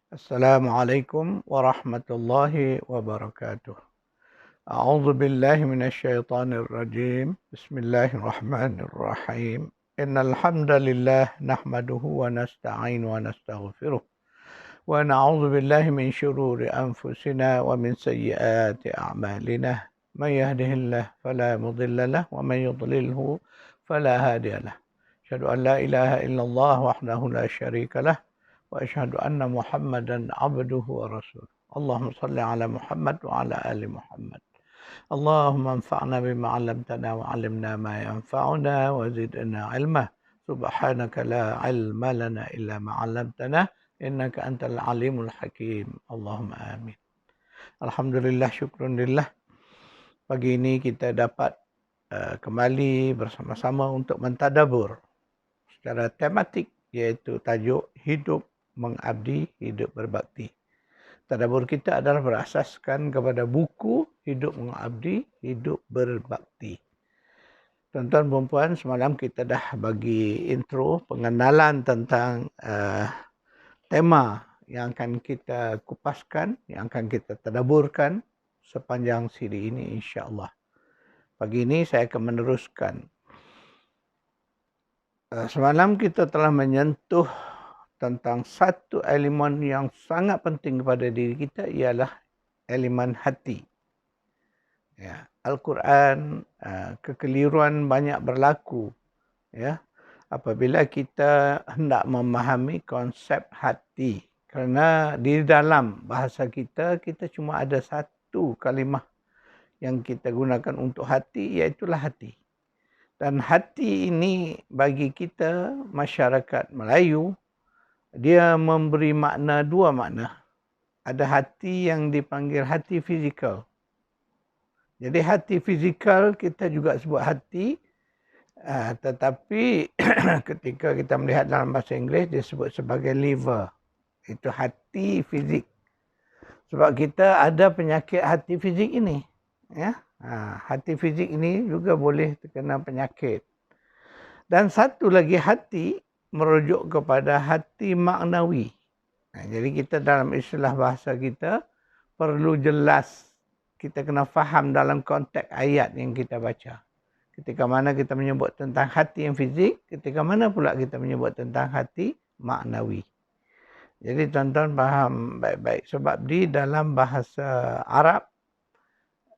Assalamualaikum warahmatullahi wabarakatuh. A'udzu billahi minasyaitonir rajim. Bismillahirrahmanirrahim. Innal hamdalillah nahmaduhu wa nasta'inu wa nastaghfiruh. Wa na'udzu billahi min syururi anfusina wa min sayyiati a'malina. Man yahdihillahu fala mudilla lahu wa man yudlilhu fala hadiya lahu. Asyhadu an la ilaha illallah wahdahu la syarika lahu وأشهد أن محمدا عبده ورسوله اللهم صل على محمد وعلى آل محمد اللهم انفعنا بما علمتنا وعلمنا ما ينفعنا وزدنا علما سبحانك لا علم لنا إلا ما علمتنا إنك أنت العليم الحكيم اللهم آمين. Alhamdulillah, syukrunillah. Pagi ini kita dapat kembali bersama-sama untuk mentadabur secara tematik, iaitu tajuk hidup mengabdi, hidup berbakti. Tadabbur kita adalah berasaskan kepada buku Hidup Mengabdi, Hidup Berbakti. Tuan-tuan dan puan, semalam kita dah bagi intro pengenalan tentang tema yang akan kita kupaskan, yang akan kita tadabburkan sepanjang siri ini insya-Allah. Pagi ini saya akan meneruskan. Semalam kita telah menyentuh tentang satu elemen yang sangat penting kepada diri kita, ialah elemen hati. Ya, Al-Quran, kekeliruan banyak berlaku ya apabila kita hendak memahami konsep hati. Kerana di dalam bahasa kita cuma ada satu kalimah yang kita gunakan untuk hati, iaitulah hati. Dan hati ini bagi kita masyarakat Melayu, dia memberi makna dua makna. Ada hati yang dipanggil hati fizikal. Jadi hati fizikal kita juga sebut hati, tetapi ketika kita melihat dalam bahasa Inggeris disebut sebagai liver. Itu hati fizik. Sebab kita ada penyakit hati fizik ini. Ya, hati fizik ini juga boleh terkena penyakit. Dan satu lagi hati merujuk kepada hati maknawi. Jadi kita dalam istilah bahasa kita perlu jelas, kita kena faham dalam konteks ayat yang kita baca. Ketika mana kita menyebut tentang hati yang fizik, ketika mana pula kita menyebut tentang hati maknawi. Jadi tuan-tuan faham baik-baik. Sebab di dalam bahasa Arab,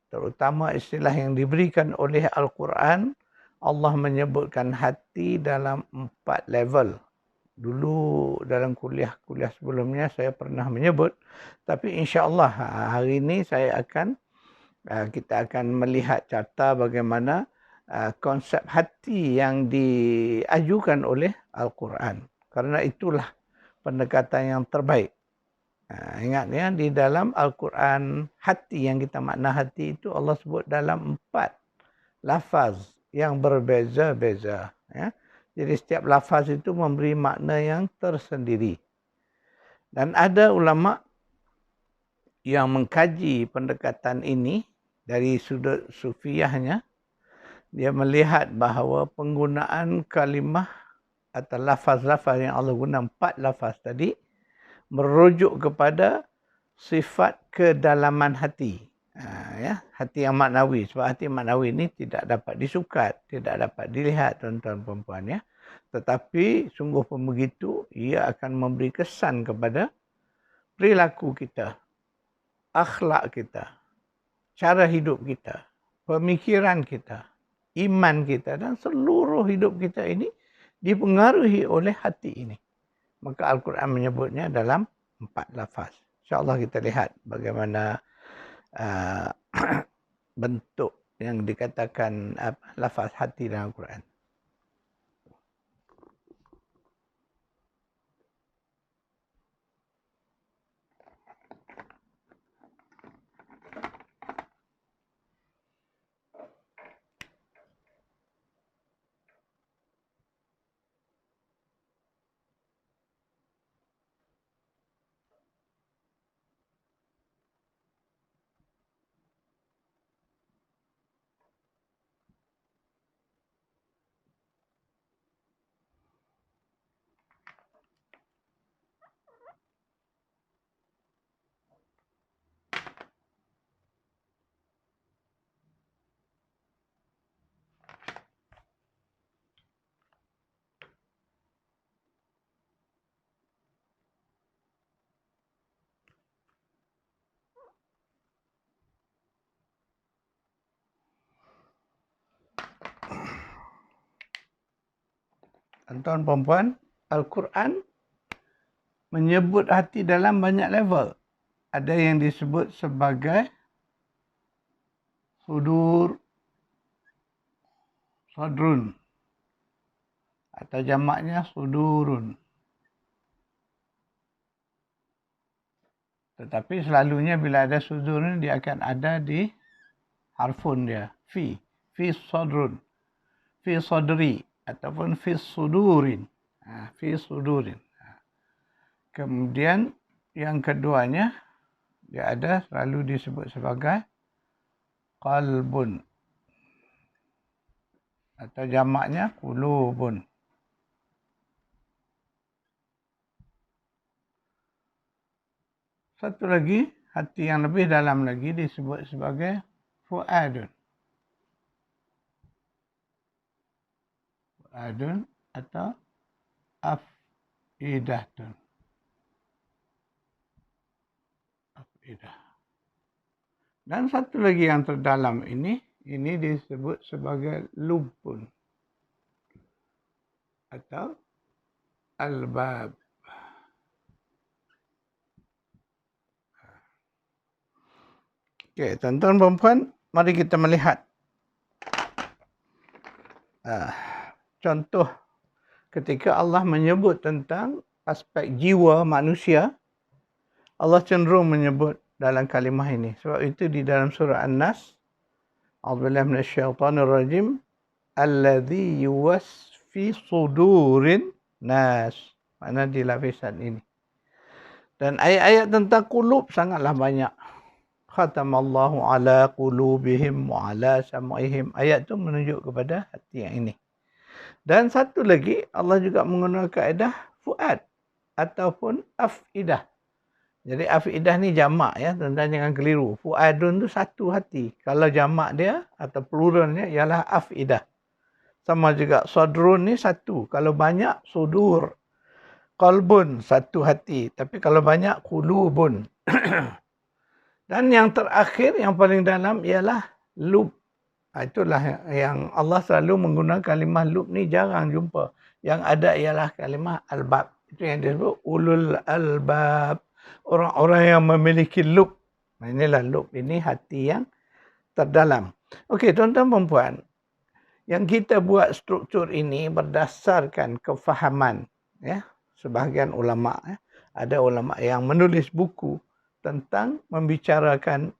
terutama istilah yang diberikan oleh Al-Quran, Allah menyebutkan hati dalam 4 level. Dulu dalam kuliah-kuliah sebelumnya saya pernah menyebut, tapi insya-Allah hari ini kita akan melihat carta bagaimana konsep hati yang diajukan oleh Al-Quran. Karena itulah pendekatan yang terbaik. Ingat ya, di dalam Al-Quran, hati yang kita makna hati itu Allah sebut dalam 4 lafaz yang berbeza-beza. Ya. Jadi setiap lafaz itu memberi makna yang tersendiri. Dan ada ulama yang mengkaji pendekatan ini dari sudut sufiyahnya. Dia melihat bahawa penggunaan kalimah atau lafaz-lafaz yang Allah guna, 4 lafaz tadi, merujuk kepada sifat kedalaman hati. Ya, hati yang maknawi. Sebab hati maknawi ini tidak dapat disukat, tidak dapat dilihat tuan-tuan perempuan ya. Tetapi sungguh pun begitu, ia akan memberi kesan kepada perilaku kita, akhlak kita, cara hidup kita, pemikiran kita, iman kita, dan seluruh hidup kita ini dipengaruhi oleh hati ini. Maka Al-Quran menyebutnya dalam 4 lafaz. InsyaAllah kita lihat bagaimana bentuk yang dikatakan lafaz hati dalam Al-Quran. Tuan-tuan perempuan, Al-Quran menyebut hati dalam banyak level. Ada yang disebut sebagai sadrun atau jamaknya sudurun. Tetapi selalunya bila ada sudurun, dia akan ada di harfun dia. Fi sadrun, fi sadri ataupun fi sudurin. Fi sudurin. Kemudian yang keduanya, dia ada selalu disebut sebagai qalbun atau jamaknya qulubun. Satu lagi, hati yang lebih dalam lagi disebut sebagai fuadun. Fuadun atau afidatun. Afidah. Dan satu lagi yang terdalam ini disebut sebagai lubun atau albab. Okey, tuan-tuan perempuan, mari kita melihat contoh ketika Allah menyebut tentang aspek jiwa manusia. Allah cenderung menyebut dalam kalimah ini. Sebab itu di dalam surah An-Nas, A'udzubillahi minasyaitonirrajim, alladzi yuwasfi sudurin nas. Mana di lapisan ini. Dan ayat-ayat tentang qulub sangatlah banyak. Khatamallahu ala qulubihim wa ala sam'ihim. Ayat tu menunjuk kepada hati yang ini. Dan satu lagi, Allah juga menggunakan kaedah fuad ataupun afidah. Jadi afidah ni jamak ya, tuan-tuan jangan keliru. Fuadun tu satu hati. Kalau jamak dia atau pluralnya ialah afidah. Sama juga sadrun ni satu. Kalau banyak sudur. Qalbun satu hati. Tapi kalau banyak qulubun. Dan yang terakhir, yang paling dalam ialah lub. Itulah yang Allah selalu menggunakan kalimah lub ni jarang jumpa. Yang ada ialah kalimah albab. Itu yang disebut ulul albab. Orang-orang yang memiliki lub. Inilah lub. Ini hati yang terdalam. Okey, tuan-tuan perempuan. Yang kita buat struktur ini berdasarkan kefahaman. Ya, sebahagian ulama. Ya. Ada ulama yang menulis buku tentang membicarakan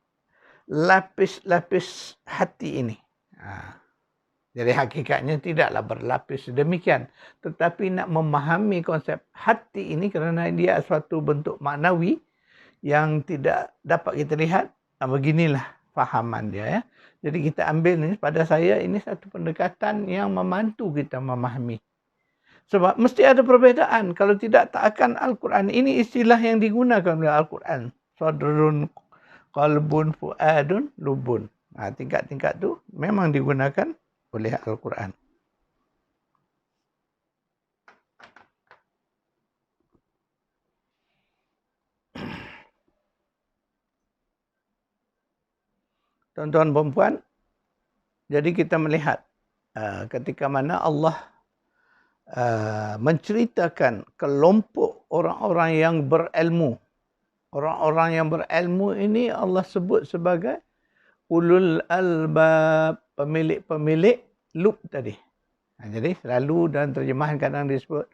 lapis-lapis hati ini. Jadi hakikatnya tidaklah berlapis sedemikian. Tetapi nak memahami konsep hati ini kerana dia suatu bentuk maknawi yang tidak dapat kita lihat. Beginilah fahaman dia. Ya. Jadi kita ambil ni, pada saya ini satu pendekatan yang membantu kita memahami. Sebab mesti ada perbezaan. Kalau tidak, tak akan Al-Quran. Ini istilah yang digunakan oleh Al-Quran. Sadrun, qalbun, fuadun, lubun. Tingkat-tingkat tu memang digunakan oleh Al-Quran. Tuan-tuan perempuan, jadi kita melihat ketika mana Allah menceritakan kelompok orang-orang yang berilmu. Orang-orang yang berilmu ini Allah sebut sebagai ulul albab, pemilik-pemilik lub tadi. Jadi selalu dalam terjemahan kadang disebut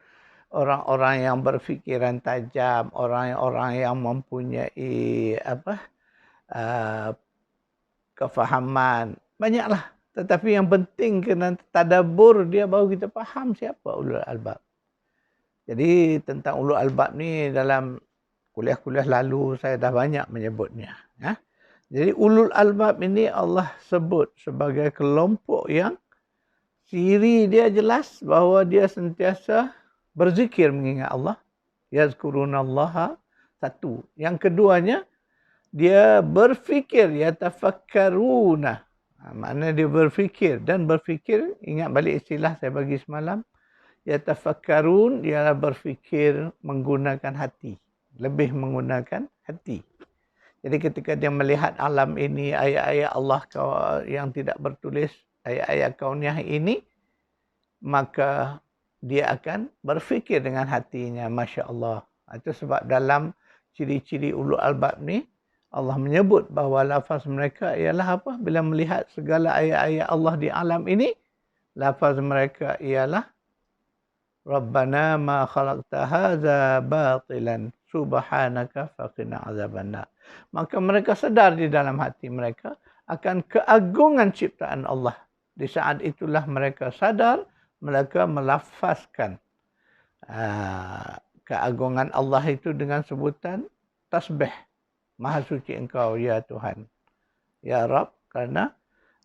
orang-orang yang berfikiran tajam, orang-orang yang mempunyai kefahaman. Banyaklah. Tetapi yang penting kena tadabbur dia baru kita faham siapa ulul albab. Jadi tentang ulul albab ni dalam kuliah-kuliah lalu saya dah banyak menyebutnya. Ya. Jadi ulul albab ini Allah sebut sebagai kelompok yang ciri dia jelas bahawa dia sentiasa berzikir mengingat Allah. Yazkurunallaha, satu. Yang keduanya, dia berfikir, yatafakkaruna. Maknanya dia berfikir. Dan berfikir, ingat balik istilah saya bagi semalam. Yatafakkarun, dia berfikir menggunakan hati. Lebih menggunakan hati. Jadi ketika dia melihat alam ini, ayat-ayat Allah yang tidak bertulis, ayat-ayat kauniyah ini, maka dia akan berfikir dengan hatinya. Masya Allah. Itu sebab dalam ciri-ciri ulul albab ni, Allah menyebut bahawa lafaz mereka ialah apa? Bila melihat segala ayat-ayat Allah di alam ini, lafaz mereka ialah Rabbana ma khalaqta hadza batilan subhanaka faqina azabannar. Maka mereka sedar di dalam hati mereka akan keagungan ciptaan Allah. Di saat itulah mereka sadar, mereka melafazkan keagungan Allah itu dengan sebutan tasbih. Maha suci engkau ya Tuhan, ya Rabb, karena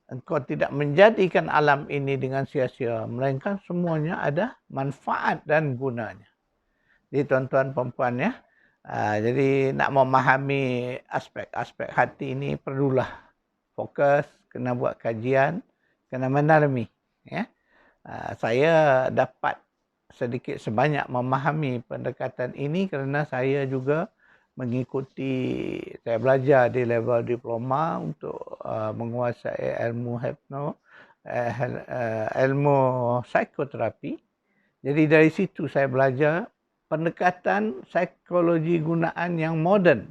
engkau tidak menjadikan alam ini dengan sia-sia, melainkan semuanya ada manfaat dan gunanya. Jadi tuan-tuan perempuan ya, jadi nak memahami aspek-aspek hati ini perlulah fokus, kena buat kajian, kena mendalami. Ya. Saya dapat sedikit sebanyak memahami pendekatan ini kerana saya juga mengikuti, saya belajar di level diploma untuk menguasai ilmu psikoterapi. Jadi dari situ saya belajar pendekatan psikologi gunaan yang moden.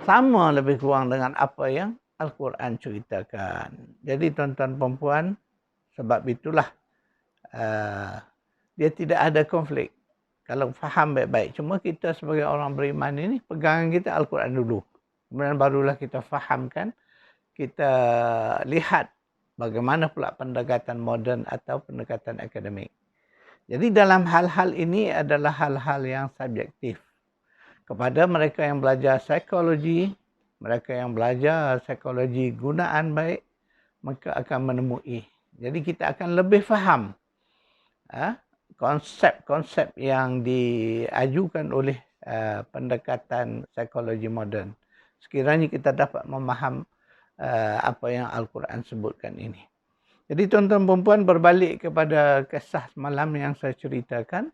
Sama lebih kurang dengan apa yang Al-Quran ceritakan. Jadi tuan-tuan perempuan, sebab itulah dia tidak ada konflik. Kalau faham baik-baik. Cuma kita sebagai orang beriman ini, pegangan kita Al-Quran dulu. Kemudian barulah kita fahamkan, kita lihat bagaimana pula pendekatan moden atau pendekatan akademik. Jadi dalam hal-hal ini adalah hal-hal yang subjektif. Kepada mereka yang belajar psikologi, mereka yang belajar psikologi gunaan baik, maka akan menemui. Jadi kita akan lebih faham konsep-konsep yang diajukan oleh pendekatan psikologi moden. Sekiranya kita dapat memaham apa yang Al-Quran sebutkan ini. Jadi tuan-tuan perempuan, berbalik kepada kisah semalam yang saya ceritakan.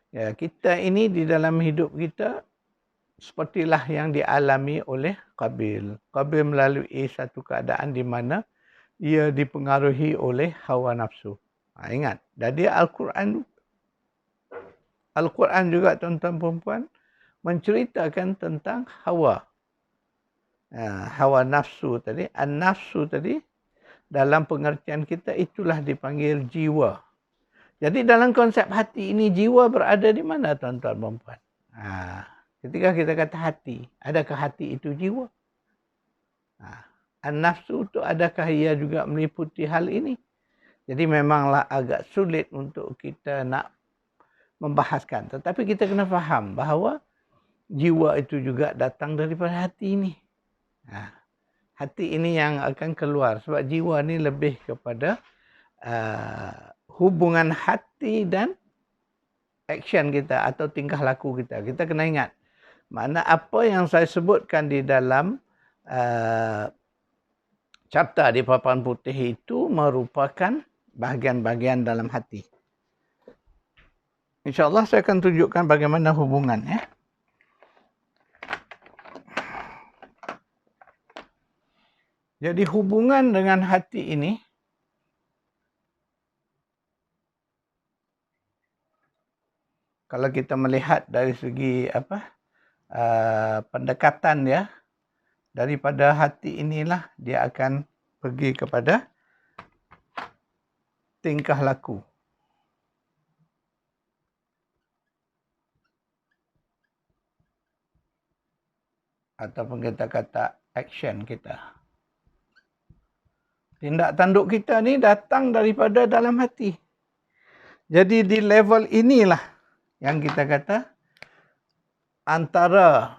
Ya, kita ini di dalam hidup kita sepertilah yang dialami oleh Qabil. Qabil melalui satu keadaan di mana ia dipengaruhi oleh hawa nafsu. Ingat, jadi Al-Quran juga tuan-tuan perempuan menceritakan tentang hawa. Hawa nafsu tadi, an-nafsu tadi dalam pengertian kita itulah dipanggil jiwa. Jadi dalam konsep hati ini, jiwa berada di mana tuan-tuan perempuan? Ketika kita kata hati, adakah hati itu jiwa? An-nafsu itu adakah ia juga meliputi hal ini? Jadi memanglah agak sulit untuk kita nak membahaskan. Tetapi kita kena faham bahawa jiwa itu juga datang daripada hati ini. Hati ini yang akan keluar. Sebab jiwa ni lebih kepada hubungan hati dan action kita atau tingkah laku kita. Kita kena ingat. Makna apa yang saya sebutkan di dalam chapter di papan putih itu merupakan bahagian-bahagian dalam hati. InsyaAllah saya akan tunjukkan bagaimana hubungan ya. Jadi hubungan dengan hati ini kalau kita melihat dari segi pendekatan ya, daripada hati inilah dia akan pergi kepada tingkah laku. Ataupun kita kata action kita. Tindak tanduk kita ni datang daripada dalam hati. Jadi di level inilah yang kita kata antara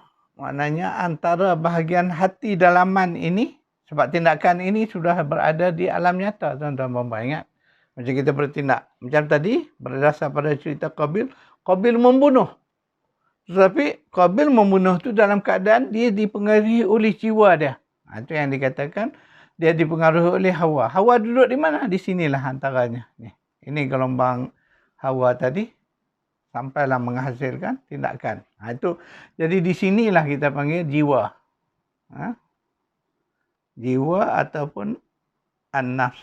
bahagian hati dalaman ini, sebab tindakan ini sudah berada di alam nyata, tuan-tuan perempuan. Ingat, macam kita bertindak. Macam tadi, berdasar pada cerita Qabil, Qabil membunuh. Tetapi Qabil membunuh tu dalam keadaan dia dipengaruhi oleh jiwa dia. Itu yang dikatakan, dia dipengaruhi oleh hawa. Hawa duduk di mana? Di sinilah antaranya. Ini gelombang hawa tadi. Sampailah menghasilkan tindakan. Itu jadi di sinilah kita panggil jiwa. Jiwa ataupun an-nafs.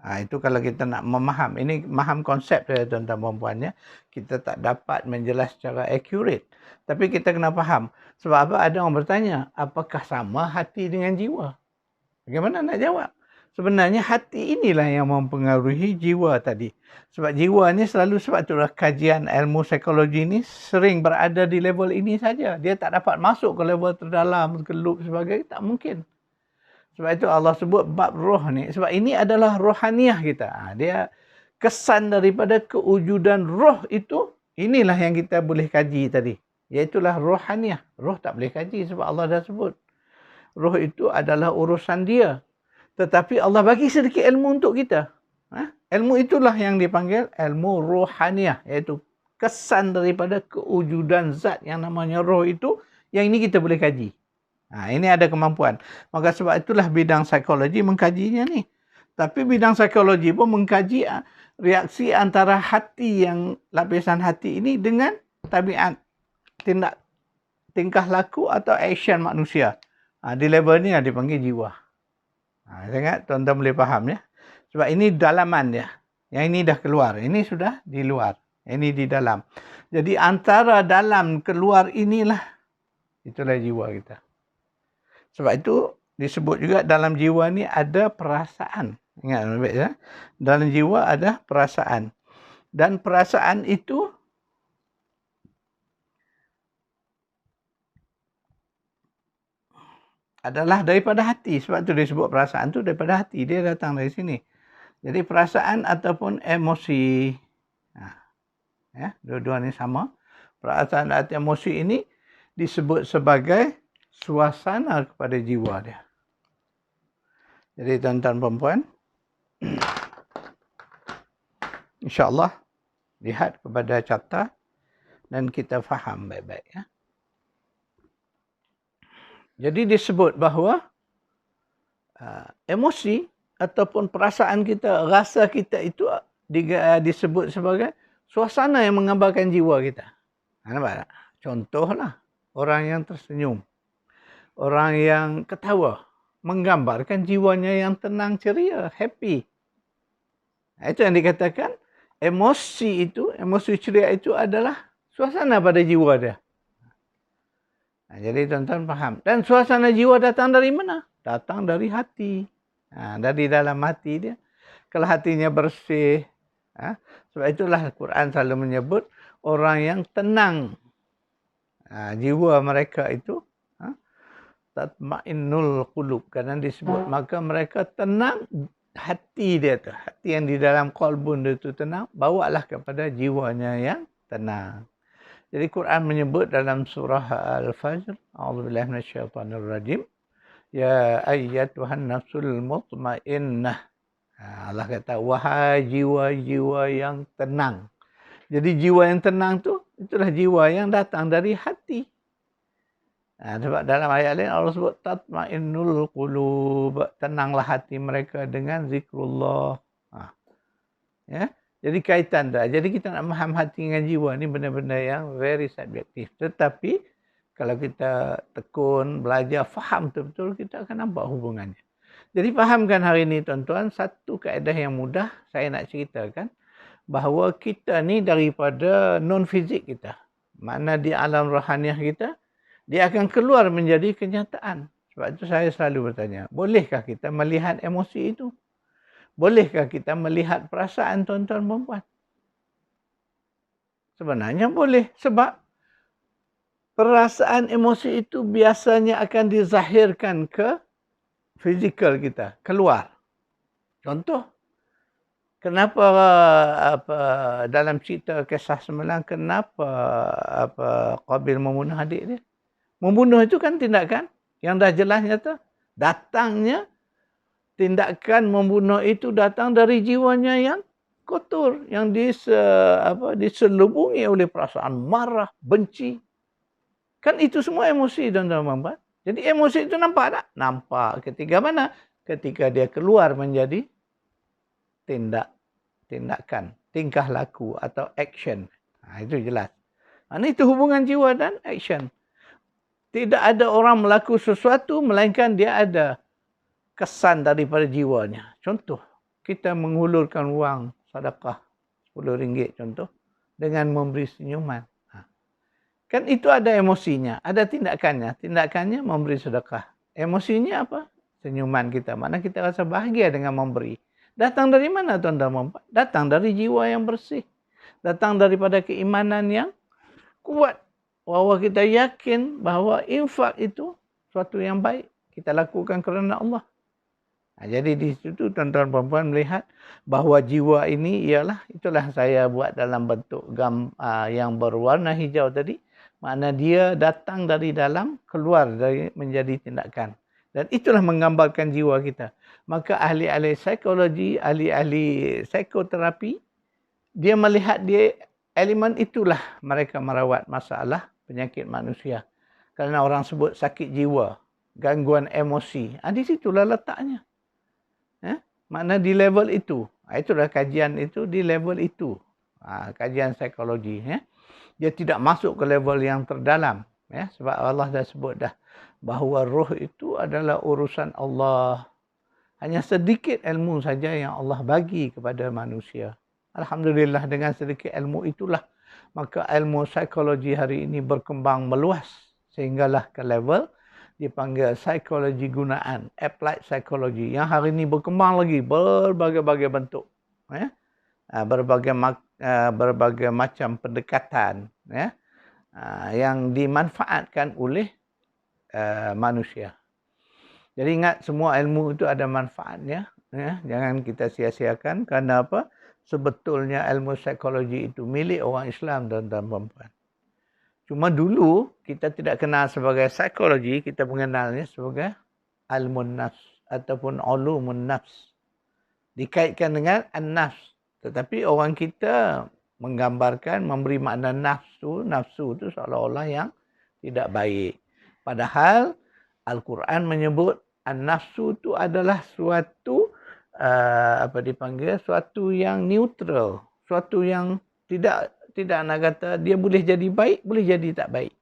Itu kalau kita nak memaham. Ini memaham konsep saya tuan-tuan dan puan ya. Kita tak dapat menjelas secara accurate. Tapi kita kena faham. Sebab apa? Ada orang bertanya, apakah sama hati dengan jiwa? Bagaimana nak jawab? Sebenarnya hati inilah yang mempengaruhi jiwa tadi. Sebab jiwa ni selalu, sebab itulah kajian ilmu psikologi ni sering berada di level ini saja. Dia tak dapat masuk ke level terdalam, ke loop sebagainya. Tak mungkin. Sebab itu Allah sebut bab roh ni. Sebab ini adalah rohaniah kita. Dia kesan daripada kewujudan roh itu, inilah yang kita boleh kaji tadi. Iaitulah rohaniah. Roh tak boleh kaji sebab Allah dah sebut. Roh itu adalah urusan dia. Tetapi Allah bagi sedikit ilmu untuk kita. Ilmu itulah yang dipanggil ilmu rohaniah. Iaitu kesan daripada kewujudan zat yang namanya roh itu. Yang ini kita boleh kaji. Ini ada kemampuan. Maka sebab itulah bidang psikologi mengkajinya ni. Tapi bidang psikologi pun mengkaji reaksi antara hati yang lapisan hati ini dengan tabiat tingkah laku atau action manusia. Di level ni dipanggil jiwa. Ingat tuan-tuan boleh faham ya. Sebab ini dalaman dia. Yang ini dah keluar. Ini sudah di luar. Ini di dalam. Jadi antara dalam keluar inilah, itulah jiwa kita. Sebab itu disebut juga dalam jiwa ni ada perasaan. Ingat baik ya. Dalam jiwa ada perasaan. Dan perasaan itu adalah daripada hati. Sebab tu dia sebut perasaan tu daripada hati. Dia datang dari sini. Jadi perasaan ataupun emosi. Ya, dua-dua ni sama. Perasaan atau emosi ini disebut sebagai suasana kepada jiwa dia. Jadi tuan-tuan perempuan, insya-Allah lihat kepada carta dan kita faham baik-baik ya. Jadi disebut bahawa emosi ataupun perasaan kita, rasa kita itu disebut sebagai suasana yang menggambarkan jiwa kita. Nampak tak? Contohlah orang yang tersenyum, orang yang ketawa, menggambarkan jiwanya yang tenang, ceria, happy. Itu yang dikatakan emosi itu, emosi ceria itu adalah suasana pada jiwa dia. Jadi tuan-tuan faham. Dan suasana jiwa datang dari mana? Datang dari hati. Dari dalam hati dia. Kalau hatinya bersih. Sebab itulah Al-Quran selalu menyebut orang yang tenang. Jiwa mereka itu tatma'innul qulub. Kadang disebut. Maka mereka tenang hati dia tu. Hati yang di dalam qalbun dia tu tenang. Bawalah kepada jiwanya yang tenang. Jadi Quran menyebut dalam surah Al-Fajr, a'udzubillahi minasyaitonirrajim, ya ayyatuhan nafsul mutmainnah. Allah kata wahai jiwa-jiwa yang tenang. Jadi jiwa yang tenang tu itulah jiwa yang datang dari hati. Sebab dalam ayat lain Allah sebut tatmainnul qulub, tenanglah hati mereka dengan zikrullah. Ya. Jadi kaitan dah. Jadi kita nak memaham hati dengan jiwa ni benda-benda yang very subjektif. Tetapi kalau kita tekun, belajar, faham betul-betul, kita akan nampak hubungannya. Jadi fahamkan hari ini tuan-tuan, satu kaedah yang mudah saya nak ceritakan. Bahawa kita ni daripada non-fizik kita. Makna di alam rohaniah kita, dia akan keluar menjadi kenyataan. Sebab itu saya selalu bertanya, bolehkah kita melihat emosi itu? Bolehkah kita melihat perasaan tuan-tuan perempuan? Sebenarnya boleh. Sebab perasaan emosi itu biasanya akan dizahirkan ke fizikal kita. Keluar. Contoh. Kenapa dalam cerita kisah semalam, kenapa Qabil membunuh adik dia? Membunuh itu kan tindakan yang dah jelas nyata. Datangnya tindakan membunuh itu datang dari jiwanya yang kotor, yang diselubungi oleh perasaan marah, benci. Kan itu semua emosi tuan-tuan. Jadi emosi itu nampak tak? Nampak. Ketika mana? Ketika dia keluar menjadi tindakan, tingkah laku atau action. Itu jelas. Itu hubungan jiwa dan action. Tidak ada orang melakukan sesuatu melainkan dia ada kesan daripada jiwanya. Contoh, kita menghulurkan wang sedekah RM10 contoh dengan memberi senyuman. Kan itu ada emosinya, ada tindakannya. Tindakannya memberi sedekah. Emosinya apa? Senyuman kita. Mana kita rasa bahagia dengan memberi. Datang dari mana tuan-tuan? Datang dari jiwa yang bersih. Datang daripada keimanan yang kuat. Bahwa kita yakin bahawa infak itu suatu yang baik. Kita lakukan kerana Allah. Jadi di situ tuan-tuan perempuan melihat bahawa jiwa ini itulah saya buat dalam bentuk yang berwarna hijau tadi. Makna dia datang dari dalam, keluar dari menjadi tindakan. Dan itulah menggambarkan jiwa kita. Maka ahli-ahli psikologi, ahli-ahli psikoterapi, dia melihat dia elemen itulah mereka merawat masalah penyakit manusia. Kerana orang sebut sakit jiwa, gangguan emosi. Di situlah letaknya. Makna di level itu. Itulah kajian itu di level itu. Kajian psikologi. Dia tidak masuk ke level yang terdalam. Sebab Allah dah sebut dah. Bahawa roh itu adalah urusan Allah. Hanya sedikit ilmu saja yang Allah bagi kepada manusia. Alhamdulillah dengan sedikit ilmu itulah. Maka ilmu psikologi hari ini berkembang meluas. Sehinggalah ke level dipanggil psikologi gunaan. Applied psychology. Yang hari ini berkembang lagi berbagai-bagai bentuk. Berbagai macam pendekatan yang dimanfaatkan oleh manusia. Jadi ingat semua ilmu itu ada manfaatnya. Jangan kita sia-siakan. Kerana apa? Sebetulnya ilmu psikologi itu milik orang Islam dan perempuan. Cuma dulu kita tidak kenal sebagai psikologi, kita mengenalnya sebagai ilmun nafs ataupun ulumun nafs. Dikaitkan dengan an-nafs. Tetapi orang kita menggambarkan, memberi makna nafsu. Nafsu itu seolah-olah yang tidak baik. Padahal Al-Quran menyebut an-nafsu itu adalah suatu suatu yang neutral. Suatu yang tidak nak kata dia boleh jadi baik, boleh jadi tak baik.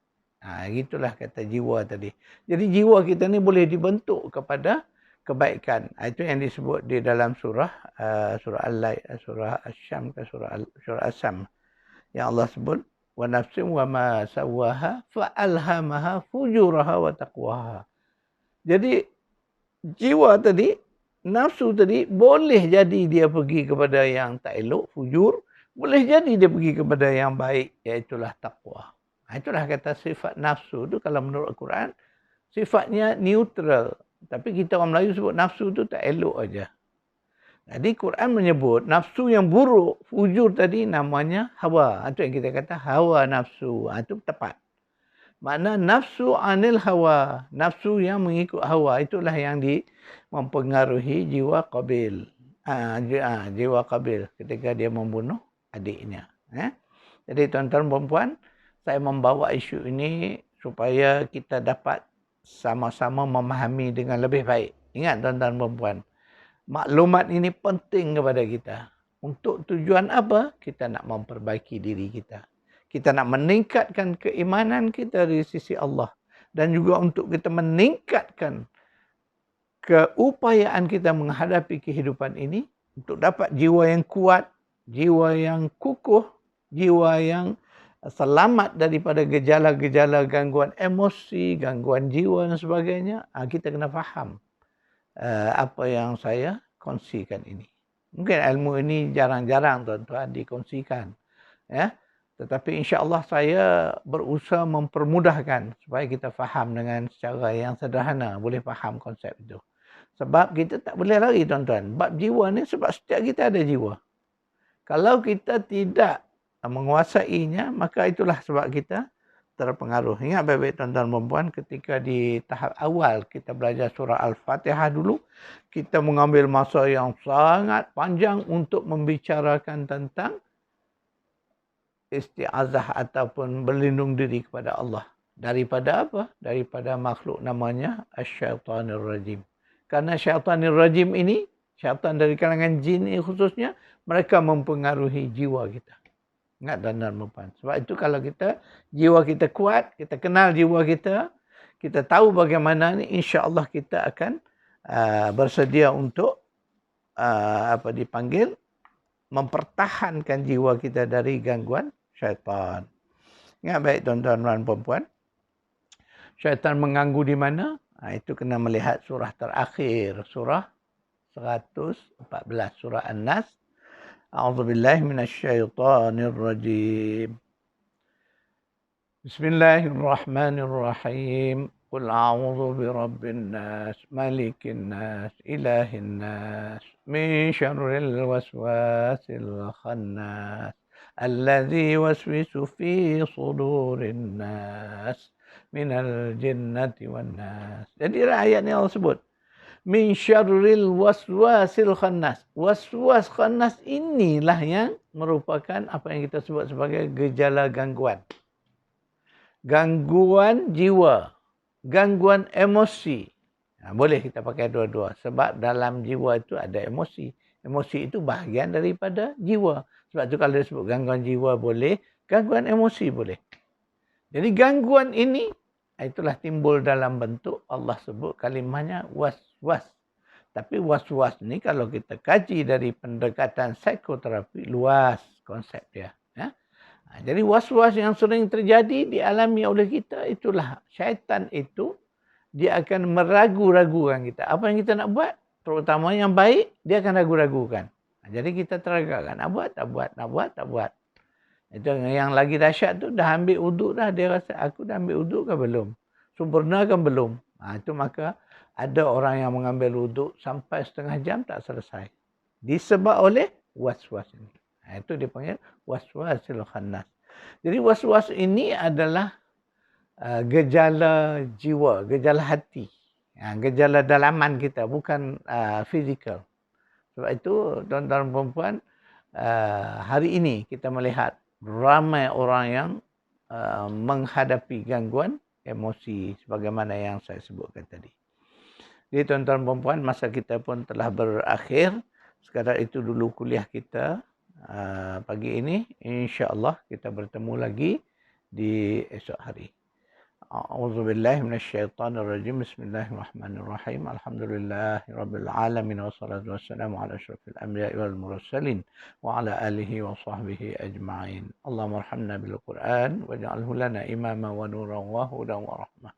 Gitulah kata jiwa tadi. Jadi jiwa kita ni boleh dibentuk kepada kebaikan. Itu yang disebut di dalam surah Al-Lail, surah Asy-Syam ke surah As-Sam. Yang Allah sebut wa nafsin wa ma sawwaha fa alhamaha fujuraha wa taqwaha. Jadi jiwa tadi, nafsu tadi boleh jadi dia pergi kepada yang tak elok, fujur, boleh jadi dia pergi kepada yang baik, iaitulah taqwa. Itulah kata sifat nafsu tu kalau menurut Al-Quran sifatnya neutral. Tapi kita orang Melayu sebut nafsu tu tak elok aja. Jadi Quran menyebut nafsu yang buruk, fujur tadi namanya hawa. Itu yang kita kata hawa nafsu. Itu tepat. Makna nafsu anil hawa. Nafsu yang mengikut hawa. Itulah yang mempengaruhi jiwa Qabil. Jiwa Qabil ketika dia membunuh adiknya. Jadi tuan-tuan perempuan, saya membawa isu ini supaya kita dapat sama-sama memahami dengan lebih baik. Ingat tuan-tuan perempuan, maklumat ini penting kepada kita. Untuk tujuan apa? Kita nak memperbaiki diri kita. Kita nak meningkatkan keimanan kita di sisi Allah. Dan juga untuk kita meningkatkan keupayaan kita menghadapi kehidupan ini. Untuk dapat jiwa yang kuat, jiwa yang kukuh, jiwa yang selamat daripada gejala-gejala gangguan emosi, gangguan jiwa dan sebagainya. Kita kena faham apa yang saya kongsikan ini. Mungkin ilmu ini jarang-jarang tuan-tuan dikongsikan. Tetapi insya-Allah saya berusaha mempermudahkan supaya kita faham dengan secara yang sederhana, boleh faham konsep itu. Sebab kita tak boleh lari tuan-tuan. Bab jiwa ni sebab setiap kita ada jiwa. Kalau kita tidak menguasainya, maka itulah sebab kita terpengaruh. Ingat baik-baik tuan-tuan perempuan, ketika di tahap awal kita belajar surah Al-Fatihah dulu, kita mengambil masa yang sangat panjang untuk membicarakan tentang isti'azah ataupun berlindung diri kepada Allah. Daripada apa? Daripada makhluk namanya Asy-Syaitanir Rajim. Karena Syaitanir Rajim ini, syaitan dari kalangan jin ini khususnya, mereka mempengaruhi jiwa kita. Ingat tuan-tuan perempuan. Sebab itu kalau jiwa kita kuat, kita kenal jiwa kita tahu bagaimana ni, insya-Allah kita akan bersedia untuk dipanggil mempertahankan jiwa kita dari gangguan syaitan. Ingat baik tuan-tuan dan puan-puan, syaitan mengganggu di mana? Itu kena melihat surah terakhir, surah 114, surah An-Nas. A'udzubillahi minasyaitonirrajim. Bismillahirrahmanirrahim. Qul a'udzu birabbin nas, malikin nas, ilahin nas, min syarril waswasil khannas, alladzi yuwaswisu fi sudurin nas, minal jinnati wan nas. Jadi ayat ni Allah sebut min syarril waswasil khannas. Waswas khannas inilah yang merupakan apa yang kita sebut sebagai gejala gangguan. Gangguan jiwa, gangguan emosi. Boleh kita pakai dua-dua. Sebab dalam jiwa itu ada emosi. Emosi itu bahagian daripada jiwa. Sebab itu kalau disebut gangguan jiwa boleh, gangguan emosi boleh. Jadi gangguan ini, itulah timbul dalam bentuk Allah sebut kalimahnya was-was. Tapi was-was ni kalau kita kaji dari pendekatan psikoterapi, luas konsep dia. Jadi was-was yang sering terjadi dialami oleh kita, itulah syaitan itu, dia akan meragu-ragukan kita. Apa yang kita nak buat, terutama yang baik, dia akan ragu-ragukan. Jadi kita teragakkan, nak buat, tak buat, nak buat, tak buat. Itu yang lagi dahsyat tu, dah ambil uduk dah, dia rasa aku dah ambil uduk ke belum? Sempurna kan belum? Itu maka ada orang yang mengambil uduk sampai setengah jam tak selesai. Disebab oleh was-was ini. Itu dipanggil waswasil khannas. Jadi was-was ini adalah gejala jiwa, gejala hati. Gejala dalaman kita, bukan fizikal. Sebab itu tuan-tuan dan puan-puan, hari ini kita melihat ramai orang yang menghadapi gangguan emosi sebagaimana yang saya sebutkan tadi. Jadi tuan-tuan dan puan-puan, masa kita pun telah berakhir. Sekadar itu dulu kuliah kita pagi ini. InsyaAllah kita bertemu lagi di esok hari. A'udzubillahi minasyaitonirrajim. Bismillahirrahmanirrahim. Alhamdulillahirabbil alamin wassalatu wassalamu ala asyrafil anbiya'i wal mursalin wa ala alihi wa sahbihi ajma'in. Allahumma arhamna bil Qur'an waj'alhu lana imama wa nuran wa hudan wa rahmah.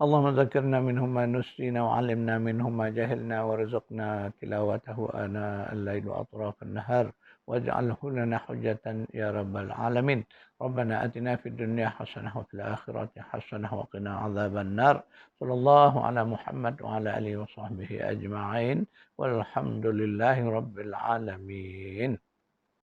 اللهم ذكرنا منه ما نسينا وعلمنا منه ما جهلنا ورزقنا تلاوته آناء الليل وأطراف النهار واجعله لنا حجة يا رب العالمين. ربنا آتنا في الدنيا حسنة وفي الآخرة حسنة وقنا عذاب النار. صلى الله على محمد وعلى آله وصحبه أجمعين والحمد لله رب العالمين.